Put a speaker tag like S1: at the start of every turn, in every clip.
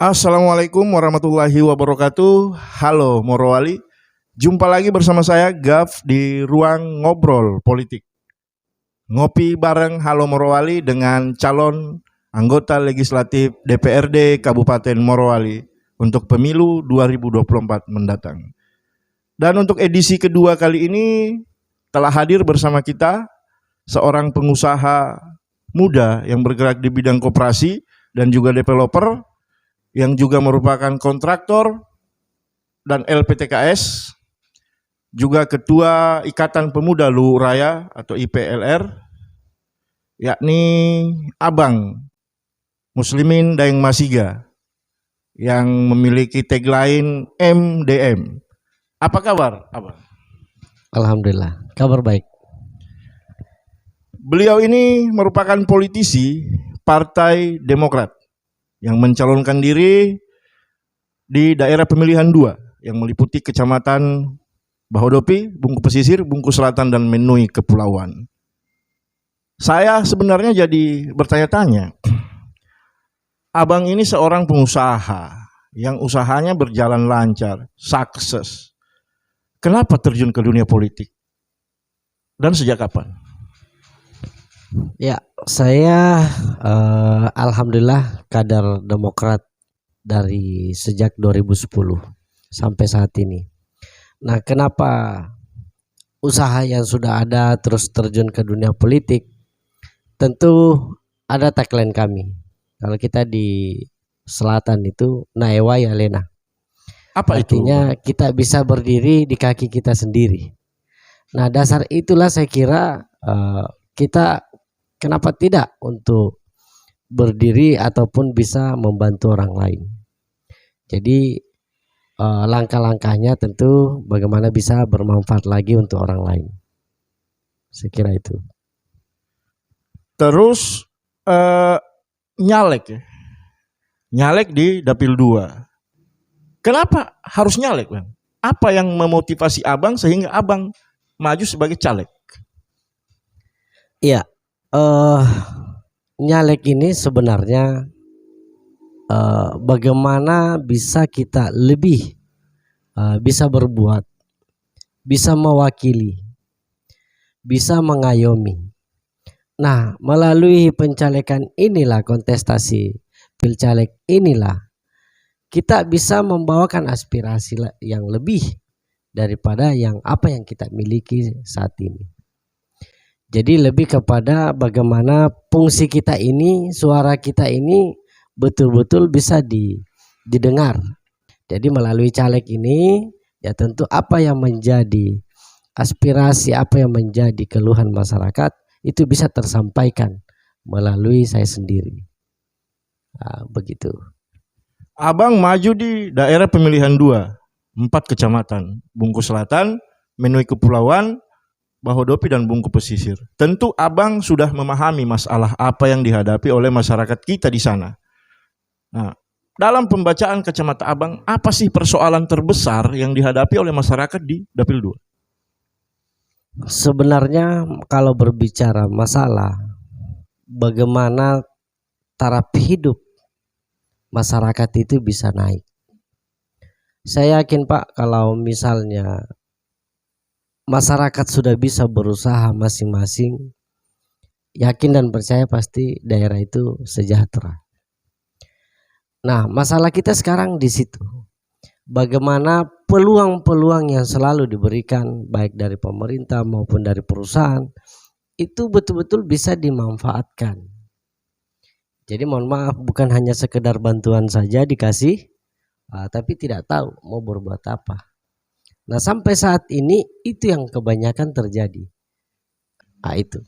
S1: Assalamualaikum warahmatullahi wabarakatuh. Halo Morowali, jumpa lagi bersama saya Gaf di ruang ngobrol politik. Ngopi bareng Halo Morowali dengan calon anggota legislatif DPRD Kabupaten Morowali untuk pemilu 2024 mendatang. Dan untuk edisi kedua kali ini telah hadir bersama kita seorang pengusaha muda yang bergerak di bidang koperasi dan juga developer, yang juga merupakan kontraktor dan LPTKS, juga Ketua Ikatan Pemuda Luhuk Raya atau IPLR, yakni Abang Muslimin Daeng Masiga, yang memiliki tagline MDM. Apa kabar, Abang?
S2: Alhamdulillah, kabar baik.
S1: Beliau ini merupakan politisi Partai Demokrat yang mencalonkan diri di daerah pemilihan 2 yang meliputi Kecamatan Bahodopi, Bungku Pesisir, Bungku Selatan, dan Menui Kepulauan. Saya sebenarnya jadi bertanya-tanya, Abang ini seorang pengusaha yang usahanya berjalan lancar, sukses. Kenapa terjun ke dunia politik? Dan sejak kapan?
S2: Ya, saya alhamdulillah kader Demokrat dari sejak 2010 sampai saat ini. Nah, kenapa usaha yang sudah ada terus terjun ke dunia politik? Tentu ada tagline kami. Kalau kita di selatan itu Naewa ya Lena.
S1: Apa
S2: Artinya
S1: itu?
S2: kita bisa berdiri di kaki kita sendiri. Nah, dasar itulah saya kira kita kenapa tidak untuk berdiri ataupun bisa membantu orang lain. Jadi langkah-langkahnya tentu bagaimana bisa bermanfaat lagi untuk orang lain. Saya kira itu.
S1: Terus nyalek ya. Nyalek di Dapil 2. Kenapa harus nyalek, Bang? Apa yang memotivasi Abang sehingga Abang maju sebagai caleg?
S2: Iya, nyalek ini sebenarnya bagaimana bisa kita lebih bisa berbuat, bisa mewakili, bisa mengayomi. Nah, melalui pencalekan inilah, kontestasi pilcaleg inilah, kita bisa membawakan aspirasi yang lebih daripada apa yang kita miliki saat ini. Jadi lebih kepada bagaimana fungsi kita ini, suara kita ini betul-betul bisa didengar. Jadi melalui caleg ini ya tentu apa yang menjadi aspirasi, apa yang menjadi keluhan masyarakat itu bisa tersampaikan melalui saya sendiri. Nah, begitu.
S1: Abang maju di daerah pemilihan 2, 4 kecamatan, Bungku Selatan, Menui Kepulauan, Bahodopi, dan Bungku Pesisir. Tentu Abang sudah memahami masalah apa yang dihadapi oleh masyarakat kita di sana. Nah, dalam pembacaan kacamata Abang, apa sih persoalan terbesar yang dihadapi oleh masyarakat di Dapil 2?
S2: Sebenarnya kalau berbicara masalah bagaimana taraf hidup masyarakat itu bisa naik. Saya yakin Pak, kalau misalnya masyarakat sudah bisa berusaha masing-masing, yakin dan percaya pasti daerah itu sejahtera. Nah, masalah kita sekarang di situ. Bagaimana peluang-peluang yang selalu diberikan baik dari pemerintah maupun dari perusahaan itu betul-betul bisa dimanfaatkan. Jadi mohon maaf, bukan hanya sekedar bantuan saja dikasih, tapi tidak tahu mau berbuat apa. Nah, sampai saat ini itu yang kebanyakan terjadi. Nah, itu.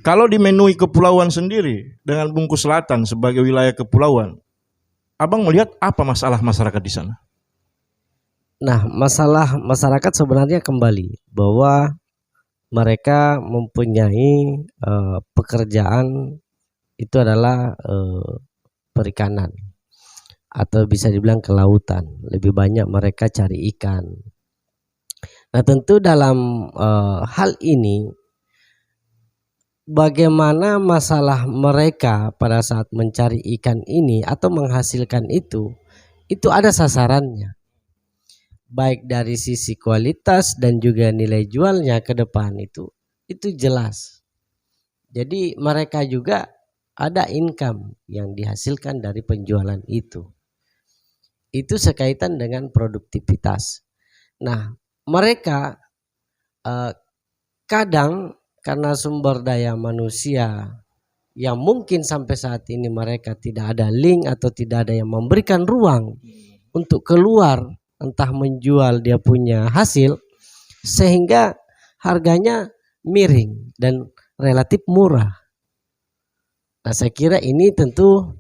S1: Kalau di Menui Kepulauan sendiri dengan Bungku Selatan sebagai wilayah kepulauan, Abang melihat apa masalah masyarakat di sana?
S2: Nah, masalah masyarakat sebenarnya kembali bahwa mereka mempunyai pekerjaan itu adalah perikanan atau bisa dibilang kelautan. Lebih banyak mereka cari ikan. Nah, tentu dalam hal ini bagaimana masalah mereka pada saat mencari ikan ini atau menghasilkan itu ada sasarannya. Baik dari sisi kualitas dan juga nilai jualnya ke depan itu jelas. Jadi mereka juga ada income yang dihasilkan dari penjualan itu. Itu sekaitan dengan produktivitas. Nah, mereka kadang karena sumber daya manusia yang mungkin sampai saat ini mereka tidak ada link atau tidak ada yang memberikan ruang untuk keluar entah menjual dia punya hasil, sehingga harganya miring dan relatif murah. Nah, saya kira ini tentu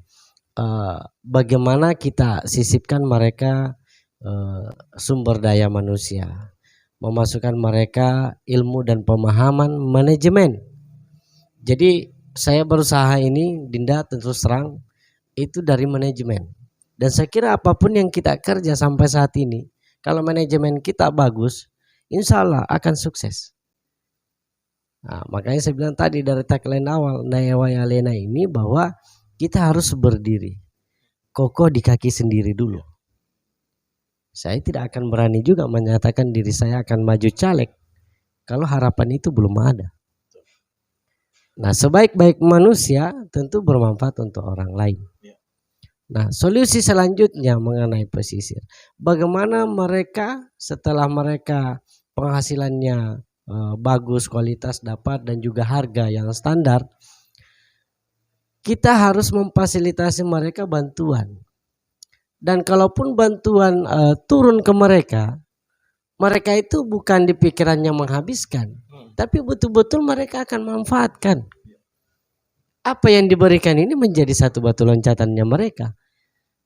S2: bagaimana kita sisipkan mereka sumber daya manusia, memasukkan mereka ilmu dan pemahaman manajemen. Jadi saya berusaha ini, Dinda, tentu serang itu dari manajemen. Dan saya kira apapun yang kita kerja sampai saat ini, kalau manajemen kita bagus, insya Allah akan sukses. Nah, makanya saya bilang tadi dari tagline awal Nayawaya Lena ini bahwa kita harus berdiri kokoh di kaki sendiri dulu. Saya tidak akan berani juga menyatakan diri saya akan maju caleg kalau harapan itu belum ada. Nah, sebaik-baik manusia tentu bermanfaat untuk orang lain. Nah, solusi selanjutnya mengenai pesisir, bagaimana mereka setelah mereka penghasilannya bagus, kualitas dapat dan juga harga yang standar, kita harus memfasilitasi mereka bantuan. Dan kalaupun bantuan turun ke mereka itu bukan di pikirannya menghabiskan, tapi betul-betul mereka akan manfaatkan. Apa yang diberikan ini menjadi satu batu loncatannya mereka.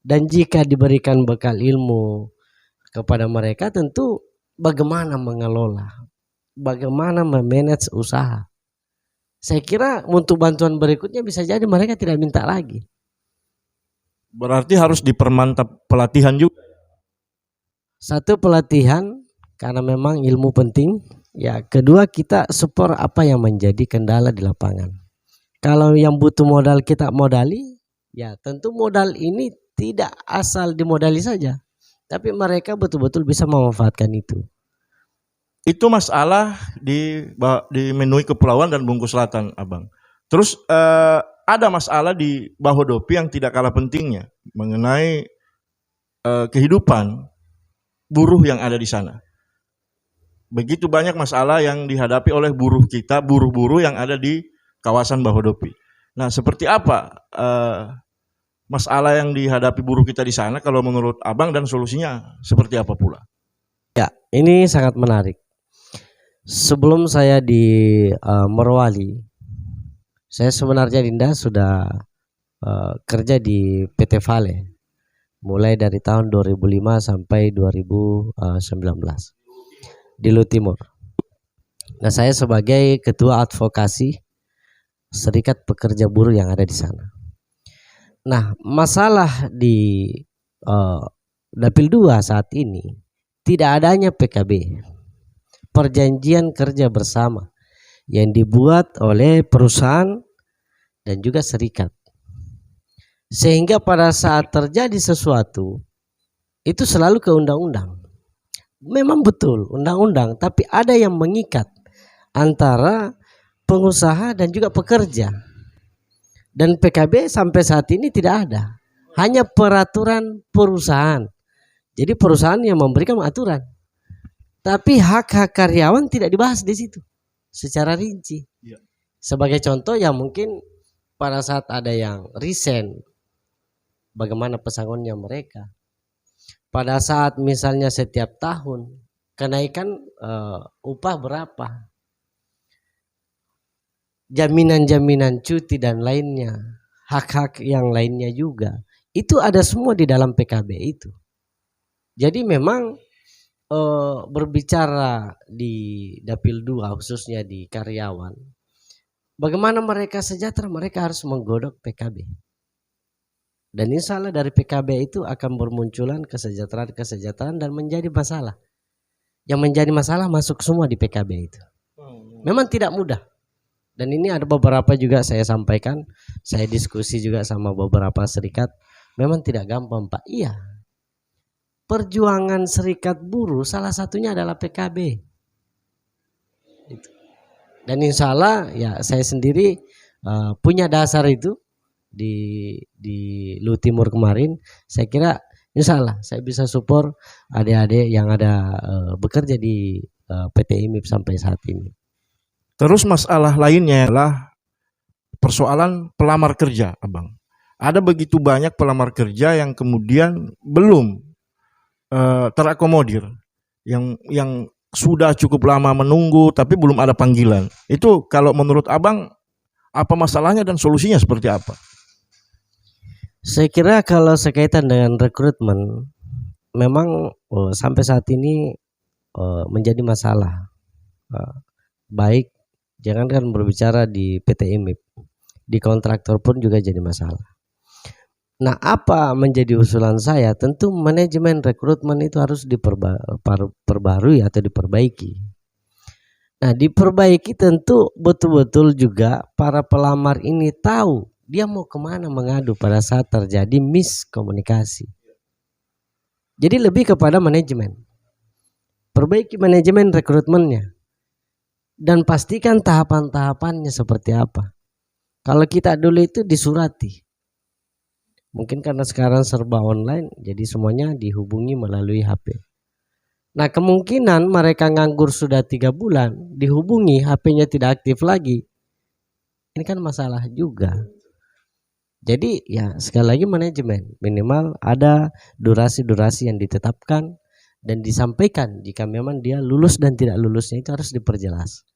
S2: Dan jika diberikan bekal ilmu kepada mereka, tentu bagaimana mengelola, bagaimana memanage usaha. Saya kira untuk bantuan berikutnya bisa jadi mereka tidak minta lagi.
S1: Berarti harus dipermantap pelatihan juga.
S2: Satu, pelatihan karena memang ilmu penting. Ya, kedua, kita support apa yang menjadi kendala di lapangan. Kalau yang butuh modal kita modali, ya tentu modal ini tidak asal dimodali saja, tapi mereka betul-betul bisa memanfaatkan itu.
S1: Itu masalah di Menui Kepulauan dan Bungku Selatan, Abang. Terus ada masalah di Bahodopi yang tidak kalah pentingnya mengenai kehidupan buruh yang ada di sana. Begitu banyak masalah yang dihadapi oleh buruh kita, buruh-buruh yang ada di kawasan Bahodopi. Nah, seperti apa masalah yang dihadapi buruh kita di sana kalau menurut Abang, dan solusinya seperti apa pula?
S2: Ya, ini sangat menarik. Sebelum saya di Morowali, saya sebenarnya, Dinda, sudah kerja di PT Vale mulai dari tahun 2005 sampai 2019 di Luhut Timur. Nah, saya sebagai ketua advokasi Serikat Pekerja Buruh yang ada di sana. Nah, masalah di Dapil 2 saat ini tidak adanya PKB, perjanjian kerja bersama yang dibuat oleh perusahaan dan juga serikat. Sehingga pada saat terjadi sesuatu itu selalu ke undang-undang. Memang betul undang-undang, tapi ada yang mengikat antara pengusaha dan juga pekerja. Dan PKB sampai saat ini tidak ada, hanya peraturan perusahaan. Jadi perusahaan yang memberikan aturan, tapi hak-hak karyawan tidak dibahas di situ secara rinci. Sebagai contoh, ya mungkin pada saat ada yang resign, bagaimana pesangonnya mereka. Pada saat misalnya setiap tahun kenaikan upah berapa, jaminan-jaminan cuti dan lainnya, hak-hak yang lainnya juga, itu ada semua di dalam PKB itu. Jadi memang berbicara di Dapil 2 khususnya di karyawan, bagaimana mereka sejahtera, mereka harus menggodok PKB. Dan insya Allah dari PKB itu akan bermunculan kesejahteraan dan menjadi masalah. Yang menjadi masalah masuk semua di PKB itu. Memang tidak mudah. Dan ini ada beberapa juga saya sampaikan, saya diskusi juga sama beberapa serikat, memang tidak gampang Pak. Iya, perjuangan serikat buruh salah satunya adalah PKB. Dan insya Allah ya saya sendiri punya dasar itu di Lu Timur kemarin. Saya kira insya Allah saya bisa support adik-adik yang ada bekerja di PT IMIP sampai saat ini.
S1: Terus masalah lainnya adalah persoalan pelamar kerja, Abang. Ada begitu banyak pelamar kerja yang kemudian belum terakomodir, yang sudah cukup lama menunggu tapi belum ada panggilan. Itu kalau menurut Abang apa masalahnya dan solusinya seperti apa?
S2: Saya kira kalau sekaitan dengan rekrutmen memang sampai saat ini menjadi masalah. Baik, jangankan berbicara di PT IMIP, di kontraktor pun juga jadi masalah. Nah, apa menjadi usulan saya? Tentu manajemen rekrutmen itu harus diperbarui atau diperbaiki. Nah, diperbaiki tentu betul-betul juga para pelamar ini tahu dia mau kemana mengadu pada saat terjadi miskomunikasi. Jadi lebih kepada manajemen. Perbaiki manajemen rekrutmennya. Dan pastikan tahapan-tahapannya seperti apa. Kalau kita dulu itu disurati. Mungkin karena sekarang serba online, jadi semuanya dihubungi melalui HP. Nah, kemungkinan mereka nganggur sudah 3 bulan, dihubungi HP-nya tidak aktif lagi. Ini kan masalah juga. Jadi ya sekali lagi manajemen, minimal ada durasi-durasi yang ditetapkan dan disampaikan jika memang dia lulus dan tidak lulusnya itu harus diperjelas.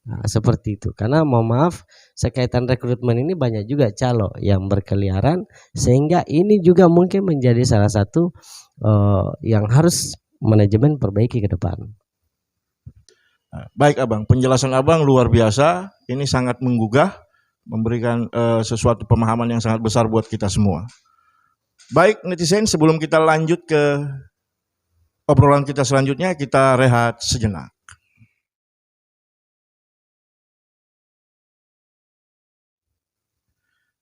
S2: Nah, seperti itu. Karena mohon maaf, sekaitan rekrutmen ini banyak juga calo yang berkeliaran, sehingga ini juga mungkin menjadi salah satu yang harus manajemen perbaiki ke depan.
S1: Baik Abang, penjelasan Abang luar biasa. Ini sangat menggugah, memberikan sesuatu pemahaman yang sangat besar buat kita semua. Baik netizen, sebelum kita lanjut ke obrolan kita selanjutnya, kita rehat sejenak.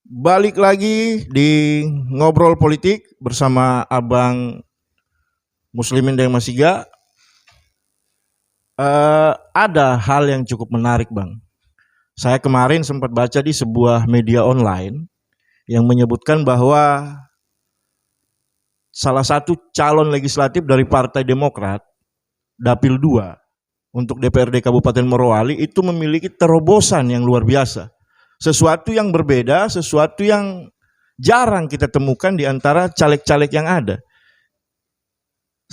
S1: Balik lagi di Ngobrol Politik bersama Abang Muslimin Dayang Masiga. Ada hal yang cukup menarik Bang. Saya kemarin sempat baca di sebuah media online yang menyebutkan bahwa salah satu calon legislatif dari Partai Demokrat, Dapil 2 untuk DPRD Kabupaten Morowali itu memiliki terobosan yang luar biasa. Sesuatu yang berbeda, sesuatu yang jarang kita temukan di antara caleg-caleg yang ada.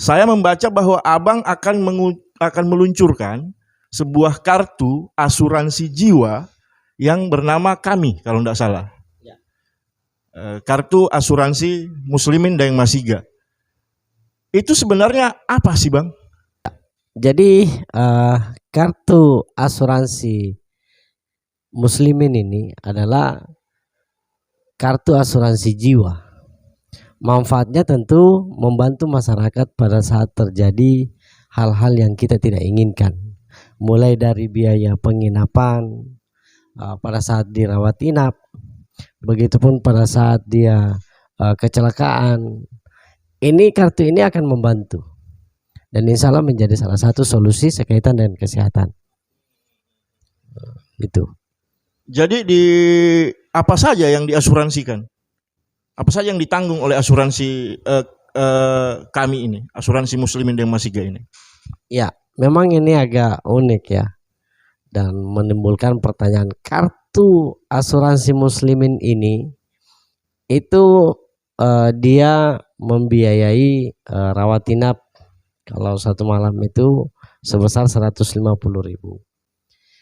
S1: Saya membaca bahwa Abang akan meluncurkan sebuah kartu asuransi jiwa yang bernama Kami, kalau tidak salah. Ya. Kartu asuransi Muslimin Dayang Masiga. Itu sebenarnya apa sih Bang?
S2: Jadi kartu asuransi Muslimin ini adalah kartu asuransi jiwa. Manfaatnya tentu membantu masyarakat pada saat terjadi hal-hal yang kita tidak inginkan. Mulai dari biaya penginapan pada saat dirawat inap, begitupun pada saat dia kecelakaan. Ini kartu ini akan membantu. Dan insya Allah menjadi salah satu solusi sekaitan dengan kesehatan. Itu.
S1: Jadi apa saja yang diasuransikan? Apa saja yang ditanggung oleh asuransi Kami ini, asuransi Muslimin Dayang Masiga ini?
S2: Ya, memang ini agak unik ya, dan menimbulkan pertanyaan. Kartu asuransi Muslimin ini itu dia membiayai rawat inap kalau 1 malam itu sebesar 150.000.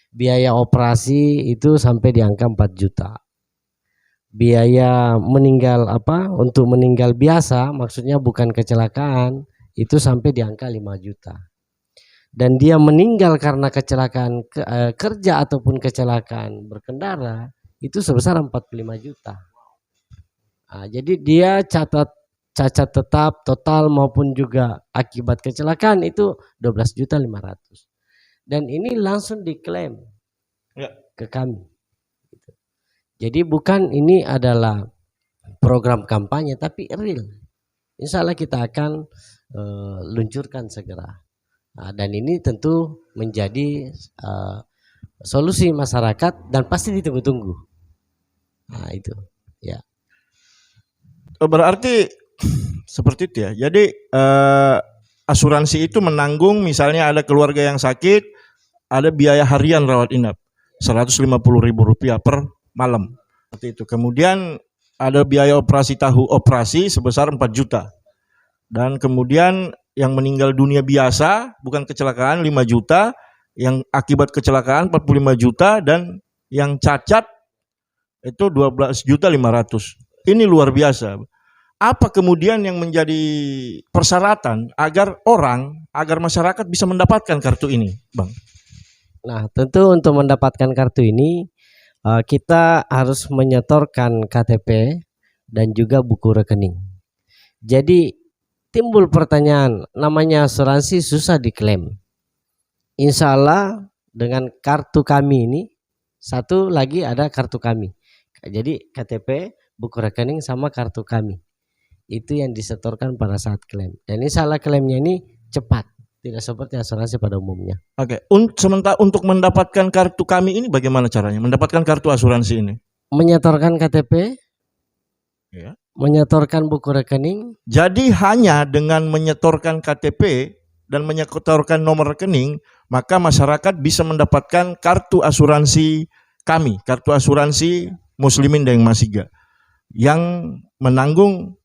S2: Biaya operasi itu sampai di angka 4 juta. Biaya meninggal untuk meninggal biasa, maksudnya bukan kecelakaan, itu sampai di angka 5 juta. Dan dia meninggal karena kecelakaan kerja ataupun kecelakaan berkendara itu sebesar 45 juta. Nah, jadi dia cacat tetap total maupun juga akibat kecelakaan itu 12.500.000. Dan ini langsung diklaim.
S1: Ya.
S2: ke kami. Jadi bukan ini adalah program kampanye, tapi real. Insya Allah kita akan luncurkan segera. Nah, dan ini tentu menjadi solusi masyarakat dan pasti ditunggu-tunggu. Nah itu ya.
S1: Berarti seperti itu ya. Jadi asuransi itu menanggung misalnya ada keluarga yang sakit, ada biaya harian rawat inap Rp150.000 per malam. Seperti itu. Kemudian ada biaya operasi sebesar 4 juta. Dan kemudian yang meninggal dunia biasa bukan kecelakaan 5 juta, yang akibat kecelakaan 45 juta, dan yang cacat itu 12.500.000. Ini luar biasa. Apa kemudian yang menjadi persyaratan agar masyarakat bisa mendapatkan kartu ini, Bang?
S2: Nah, tentu untuk mendapatkan kartu ini kita harus menyetorkan KTP dan juga buku rekening. Jadi timbul pertanyaan, namanya asuransi susah diklaim. Insya Allah dengan kartu kami ini, satu lagi ada kartu kami. Jadi KTP, buku rekening sama kartu kami. Itu yang disetorkan pada saat klaim. Dan insya Allah klaimnya ini cepat. Tidak seperti asuransi pada umumnya.
S1: Oke, sementara untuk mendapatkan kartu kami ini bagaimana caranya? Mendapatkan kartu asuransi ini?
S2: Menyetorkan KTP,
S1: ya.
S2: Menyetorkan buku rekening.
S1: Jadi hanya dengan menyetorkan KTP dan menyetorkan nomor rekening, maka masyarakat bisa mendapatkan kartu asuransi kami, kartu asuransi Muslimin Dayang Masiga, yang menanggung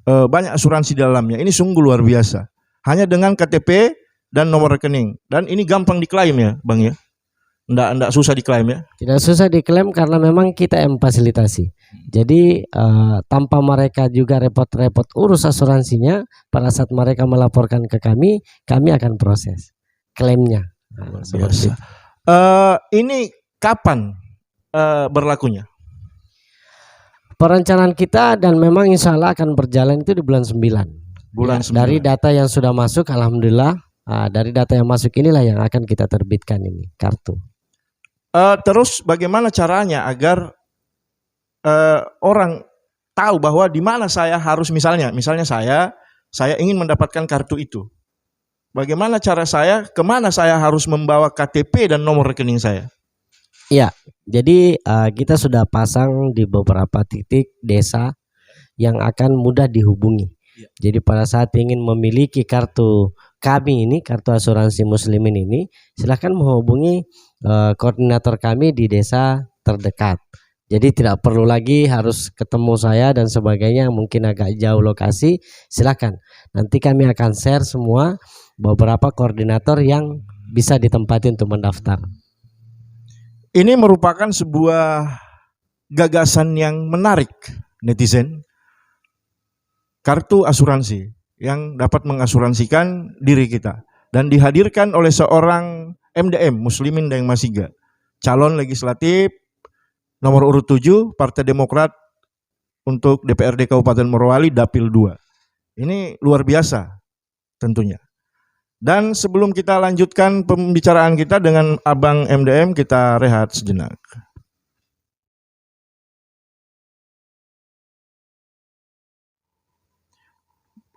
S1: banyak asuransi di dalamnya. Ini sungguh luar biasa. Hanya dengan KTP dan nomor rekening. Dan ini gampang diklaim ya, Bang ya? Enggak susah diklaim ya?
S2: Tidak susah diklaim karena memang kita yang fasilitasi. Jadi tanpa mereka juga repot-repot urus asuransinya, pada saat mereka melaporkan ke kami akan proses klaimnya.
S1: Luar biasa. Ini kapan berlakunya?
S2: Perencanaan kita dan memang insya Allah akan berjalan itu di bulan 9.
S1: Bulan 9.
S2: Dari data yang sudah masuk, alhamdulillah, dari data yang masuk inilah yang akan kita terbitkan ini kartu.
S1: Terus bagaimana caranya agar orang tahu bahwa di mana saya harus, misalnya saya ingin mendapatkan kartu itu. Bagaimana cara saya, kemana saya harus membawa KTP dan nomor rekening saya?
S2: Ya, jadi kita sudah pasang di beberapa titik desa yang akan mudah dihubungi. Jadi pada saat ingin memiliki kartu kami ini, kartu asuransi Muslimin ini, silahkan menghubungi koordinator kami di desa terdekat. Jadi tidak perlu lagi harus ketemu saya dan sebagainya, mungkin agak jauh lokasi. Silahkan, nanti kami akan share semua beberapa koordinator yang bisa ditempati untuk mendaftar.
S1: Ini merupakan sebuah gagasan yang menarik, netizen. Kartu asuransi yang dapat mengasuransikan diri kita, dan dihadirkan oleh seorang MDM, Muslimin Dayang Masiga, calon legislatif nomor urut 7 Partai Demokrat untuk DPRD Kabupaten Morowali Dapil 2. Ini luar biasa tentunya. Dan sebelum kita lanjutkan pembicaraan kita dengan Abang MDM, kita rehat sejenak.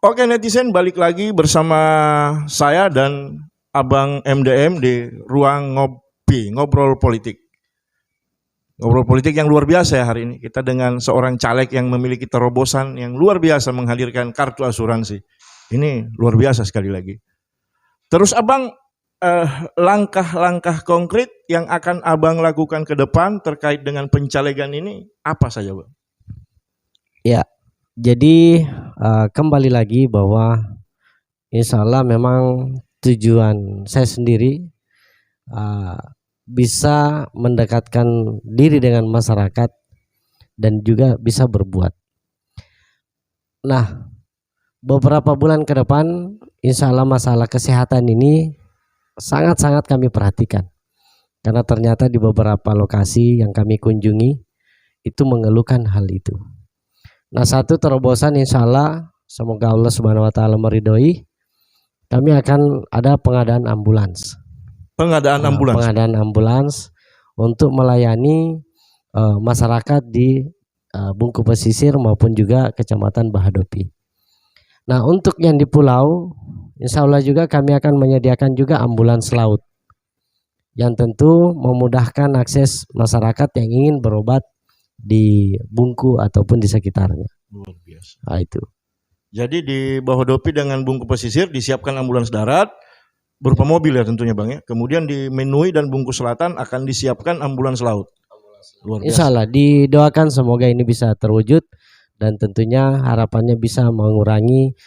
S1: Oke netizen, balik lagi bersama saya dan Abang MDM di ruang ngobrol politik. Ngobrol politik yang luar biasa ya hari ini. Kita dengan seorang caleg yang memiliki terobosan yang luar biasa menghadirkan kartu asuransi. Ini luar biasa sekali lagi. Terus Abang, langkah-langkah konkret yang akan Abang lakukan ke depan terkait dengan pencalegan ini apa saja, Bang?
S2: Ya. Jadi kembali lagi bahwa insya Allah memang tujuan saya sendiri bisa mendekatkan diri dengan masyarakat dan juga bisa berbuat. Nah, beberapa bulan ke depan insya Allah masalah kesehatan ini sangat-sangat kami perhatikan. Karena ternyata di beberapa lokasi yang kami kunjungi itu mengeluhkan hal itu. Nah, satu terobosan insya Allah, semoga Allah Subhanahu Wa Taala meridhoi, kami akan ada pengadaan ambulans.
S1: Pengadaan ambulans.
S2: Pengadaan ambulans untuk melayani masyarakat di Bungku Pesisir maupun juga Kecamatan Bahadopi. Nah, untuk yang di pulau, insya Allah juga kami akan menyediakan juga ambulans laut yang tentu memudahkan akses masyarakat yang ingin berobat di Bungku ataupun di sekitarnya.
S1: Luar biasa.
S2: Nah, itu.
S1: Jadi di Bahodopi dengan Bungku Pesisir disiapkan ambulans darat berupa mobil ya tentunya Bang ya. Kemudian di Menui dan Bungku Selatan akan disiapkan ambulans laut. Luar biasa.
S2: Insya Allah didoakan semoga ini bisa terwujud dan tentunya harapannya bisa mengurangi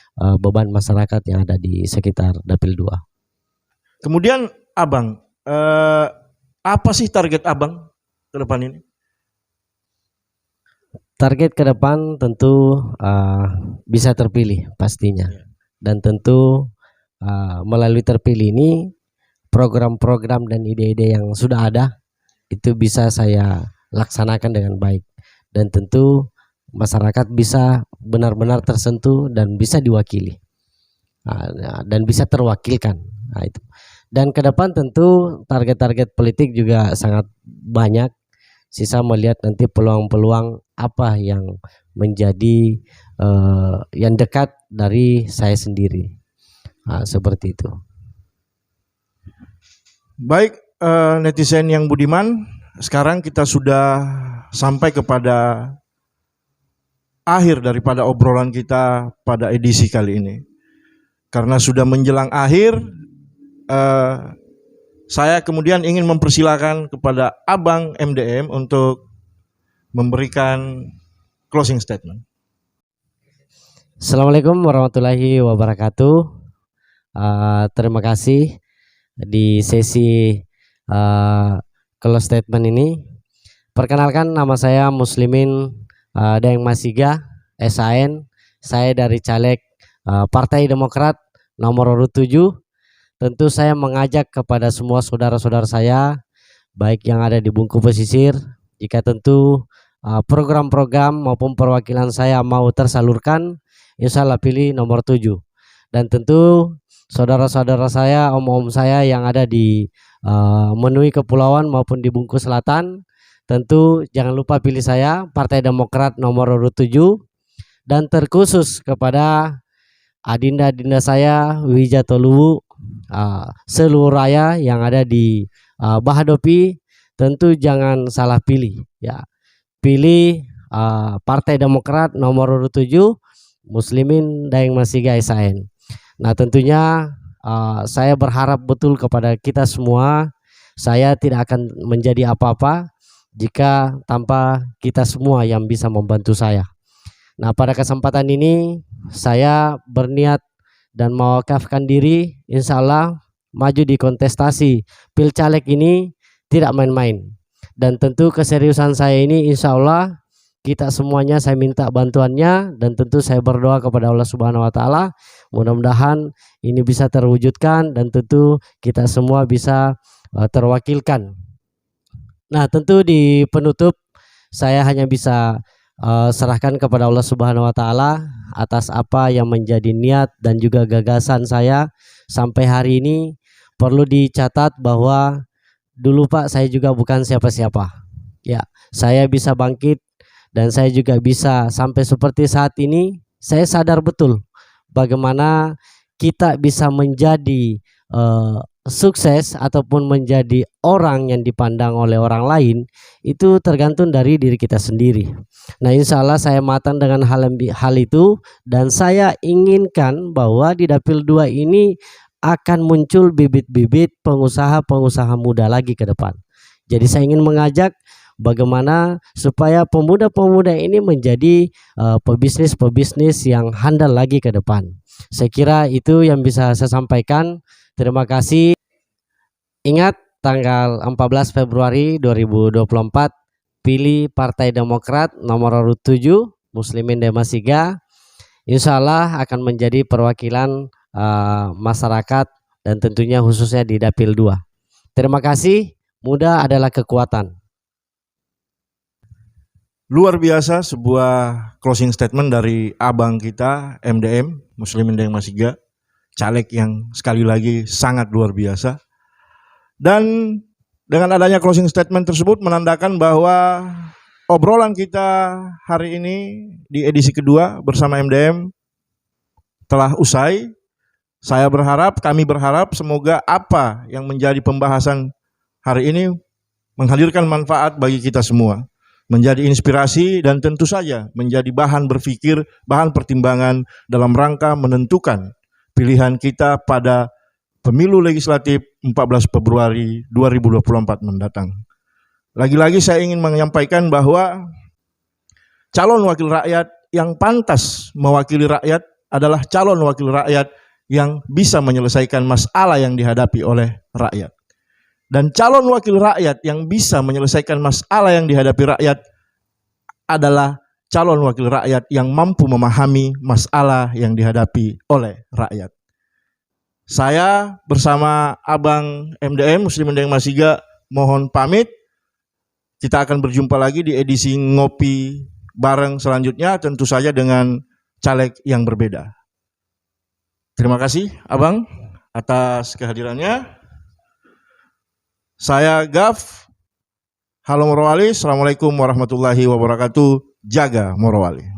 S2: beban masyarakat yang ada di sekitar Dapil 2.
S1: Kemudian Abang, apa sih target Abang ke depan ini?
S2: Target ke depan tentu bisa terpilih pastinya, dan tentu melalui terpilih ini program-program dan ide-ide yang sudah ada itu bisa saya laksanakan dengan baik, dan tentu masyarakat bisa benar-benar tersentuh dan bisa diwakili dan bisa terwakilkan. Nah, itu. Dan ke depan tentu target-target politik juga sangat banyak. Sisa melihat nanti peluang-peluang apa yang menjadi yang dekat dari saya sendiri. Seperti itu.
S1: Baik, netizen yang budiman, sekarang kita sudah sampai kepada akhir daripada obrolan kita pada edisi kali ini. Karena sudah menjelang akhir, saya kemudian ingin mempersilakan kepada Abang MDM untuk memberikan closing statement.
S2: Assalamualaikum warahmatullahi wabarakatuh. Terima kasih di sesi close statement ini. Perkenalkan, nama saya Muslimin Daeng Masiga, SAN. Saya dari caleg Partai Demokrat nomor urut 7. Tentu saya mengajak kepada semua saudara-saudara saya, baik yang ada di Bungku Pesisir, jika tentu program-program maupun perwakilan saya mau tersalurkan, insya Allah pilih nomor 7. Dan tentu saudara-saudara saya, om-om saya yang ada di Menui Kepulauan maupun di Bungku Selatan, tentu jangan lupa pilih saya, Partai Demokrat nomor urut 7. Dan terkhusus kepada adinda-adinda saya, Wijatoluwu, seluruh raya yang ada di Bahadopi, tentu jangan salah pilih ya. Pilih Partai Demokrat nomor urut 7, Muslimin Daeng Masiga SAN. Nah, tentunya saya berharap betul kepada kita semua, saya tidak akan menjadi apa-apa jika tanpa kita semua yang bisa membantu saya. Nah, pada kesempatan ini saya berniat dan mewakafkan diri, insya Allah maju di kontestasi Pilcaleg ini tidak main-main. Dan tentu keseriusan saya ini insya Allah kita semuanya saya minta bantuannya, dan tentu saya berdoa kepada Allah Subhanahu Wa Taala mudah-mudahan ini bisa terwujudkan dan tentu kita semua bisa terwakilkan. Nah, tentu di penutup saya hanya bisa serahkan kepada Allah Subhanahu Wa Taala atas apa yang menjadi niat dan juga gagasan saya sampai hari ini. Perlu dicatat bahwa dulu Pak, saya juga bukan siapa-siapa. Ya, saya bisa bangkit dan saya juga bisa sampai seperti saat ini. Saya sadar betul bagaimana kita bisa menjadi sukses ataupun menjadi orang yang dipandang oleh orang lain, itu tergantung dari diri kita sendiri. Nah, insya Allah saya matang dengan hal itu, dan saya inginkan bahwa di Dapil 2 ini akan muncul bibit-bibit pengusaha-pengusaha muda lagi ke depan. Jadi saya ingin mengajak bagaimana supaya pemuda-pemuda ini menjadi pebisnis-pebisnis yang handal lagi ke depan. Saya kira itu yang bisa saya sampaikan. Terima kasih. Ingat, tanggal 14 Februari 2024 pilih Partai Demokrat nomor urut 7, Muslimin Daeng Masiga. Insya Allah akan menjadi perwakilan masyarakat dan tentunya khususnya di Dapil 2. Terima kasih. Muda adalah kekuatan.
S1: Luar biasa sebuah closing statement dari abang kita MDM, Muslimin Daeng Masiga, caleg yang sekali lagi sangat luar biasa. Dan Dengan adanya closing statement tersebut menandakan bahwa obrolan kita hari ini di edisi kedua bersama MDM telah usai. Kami berharap semoga apa yang menjadi pembahasan hari ini menghadirkan manfaat bagi kita semua, menjadi inspirasi dan tentu saja menjadi bahan berpikir, bahan pertimbangan dalam rangka menentukan pilihan kita pada pemilu legislatif 14 Februari 2024 mendatang. Lagi-lagi saya ingin menyampaikan bahwa calon wakil rakyat yang pantas mewakili rakyat adalah calon wakil rakyat yang bisa menyelesaikan masalah yang dihadapi oleh rakyat. Dan calon wakil rakyat yang bisa menyelesaikan masalah yang dihadapi rakyat adalah calon wakil rakyat yang mampu memahami masalah yang dihadapi oleh rakyat. Saya bersama Abang MDM, Muslim Mendeng Masiga, mohon pamit. Kita akan berjumpa lagi di edisi ngopi bareng selanjutnya, tentu saja dengan caleg yang berbeda. Terima kasih Abang atas kehadirannya. Saya Gaf. Halo Morowali, Assalamualaikum warahmatullahi wabarakatuh. Jaga Morowali.